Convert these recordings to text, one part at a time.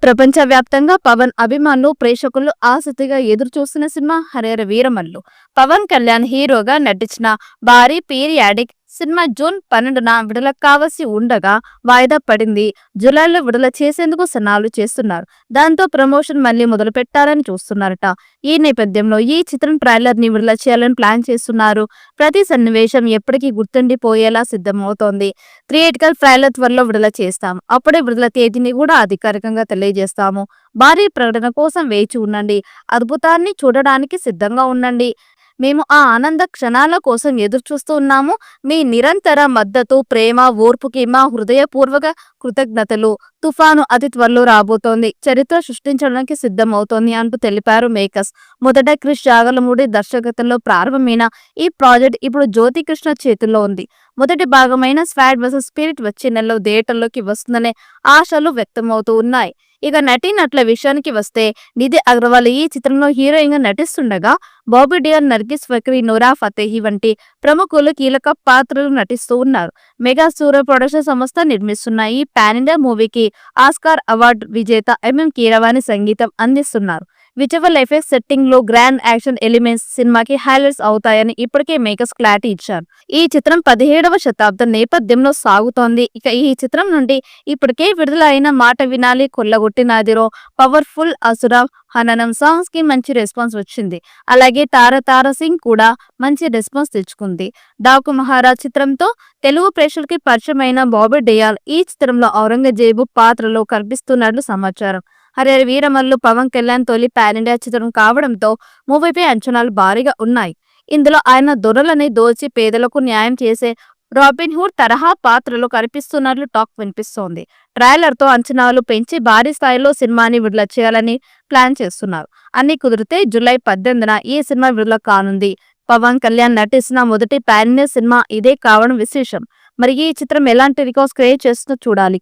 ప్రపంచవ్యాప్తంగా పవన్ అభిమానులు ప్రేక్షకులు ఆసక్తిగా ఎదురు చూస్తున్న సినిమా హరిహర వీరమల్లు. పవన్ కళ్యాణ్ హీరోగా నటించిన భారీ పీరియాడిక్ సినిమా జూన్ 12న విడుదల కావాల్సి ఉండగా వాయిదా పడింది. జూలైలో విడుదల చేసేందుకు సన్నాహాలు చేస్తున్నారు. దాంతో ప్రమోషన్ మళ్లీ మొదలు పెట్టాలని చూస్తున్నారట. ఈ నేపథ్యంలో ఈ చిత్రం ట్రైలర్ ని విడుదల చేయాలని ప్లాన్ చేస్తున్నారు. ప్రతి సన్నివేశం ఎప్పటికీ గుర్తుండిపోయేలా సిద్ధమవుతోంది. థియేటికల్ ట్రైలర్ త్వరలో విడుదల చేస్తాం. అప్పుడే విడుదల తేదీని కూడా అధికారికంగా తెలియజేస్తాము. భారీ ప్రకటన కోసం వేచి ఉండండి. అద్భుతాన్ని చూడడానికి సిద్ధంగా ఉండండి. మేము ఆ ఆనంద క్షణాల కోసం ఎదురు చూస్తూ ఉన్నాము. మీ నిరంతర మద్దతు, ప్రేమ, ఓర్పుకి మా హృదయపూర్వక కృతజ్ఞతలు. తుఫాను అతి త్వరలో రాబోతోంది. చరిత్ర సృష్టించడానికి సిద్ధమవుతోంది అంటూ తెలిపారు మేకర్స్. మొదట క్రిష్ జాగర్లమూడి దర్శకత్వంలో ప్రారంభమైన ఈ ప్రాజెక్ట్ ఇప్పుడు జ్యోతి కృష్ణ చేతుల్లో ఉంది. మొదటి భాగమైన స్వాడ్ వర్సెస్ స్పిరిట్ వచ్చే నెలలో థియేటర్లోకి వస్తుందనే ఆశలు వ్యక్తమవుతూ ఉన్నాయి. ఇక నటీనటుల విషయానికి వస్తే నిధి అగర్వాల్ ఈ చిత్రంలో హీరోయిన్ గా నటిస్తుండగా బాబీ డియోల్, నర్గిస్ ఫక్రీ, నోరా ఫతేహి వంటి ప్రముఖులు కీలక పాత్రలు నటిస్తూ ఉన్నారు. మెగా సూర్య ప్రొడక్షన్ సంస్థ నిర్మిస్తున్న ఈ పాన్ ఇండియా మూవీకి ఆస్కార్ అవార్డు విజేత ఎంఎం కీరవాణి సంగీతం అందిస్తున్నారు. విజువల్ ఎఫెక్ట్స్, సెట్టింగ్ లో గ్రాండ్ యాక్షన్ ఎలిమెంట్స్ సినిమాకి హైలైట్స్ అవుతాయని ఇప్పటికే మేకర్స్ క్లారిటీ ఇచ్చారు. ఈ చిత్రం 17వ శతాబ్దం నేపథ్యంలో సాగుతోంది. ఇక ఈ చిత్రం నుండి ఇప్పటికే విడుదల అయిన మాట వినాలి, కొల్లగొట్టినాదిరో, పవర్ఫుల్, అసుర, హననం సాంగ్స్ కి మంచి రెస్పాన్స్ వచ్చింది. అలాగే తార సింగ్ కూడా మంచి రెస్పాన్స్ తెచ్చుకుంది. డాకు మహారాజ్ చిత్రంతో తెలుగు ప్రేక్షకులకి పరిచయమైన బాబీ డియోల్ ఈ చిత్రంలో ఔరంగజేబు పాత్రలో కనిపిస్తున్నట్లు సమాచారం. హరిహర వీరమల్లు పవన్ కళ్యాణ్ తొలి పాన్ ఇండియా చిత్రం కావడంతో మూవీపై అంచనాలు భారీగా ఉన్నాయి. ఇందులో ఆయన దొరలని దోచి పేదలకు న్యాయం చేసే రాబిన్ హుడ్ తరహా పాత్రలో కనిపిస్తున్నట్లు టాక్ వినిపిస్తోంది. ట్రైలర్ తో అంచనాలు పెంచి భారీ స్థాయిలో సినిమాని విడుదల చేయాలని ప్లాన్ చేస్తున్నారు. అన్ని కుదిరితే జూలై 18న ఈ సినిమా విడుదల కానుంది. పవన్ కళ్యాణ్ నటిస్తున్న మొదటి పాన్ ఇండియా సినిమా ఇదే కావడం విశేషం. మరి ఈ చిత్రం ఎలాంటి రికార్డ్స్ క్రియేట్ చేస్తుందో చూడాలి.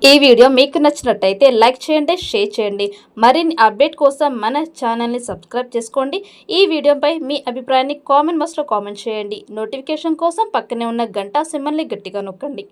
ఈ వీడియో మీకు నచ్చినట్టయితే లైక్ చేయండి, షేర్ చేయండి. మరిన్ని అప్డేట్ కోసం మన ఛానల్ని సబ్స్క్రైబ్ చేసుకోండి. ఈ వీడియోపై మీ అభిప్రాయాన్ని కామెంట్ బాక్స్లో కామెంట్ చేయండి. నోటిఫికేషన్ కోసం పక్కనే ఉన్న గంట సింబల్ని గట్టిగా నొక్కండి.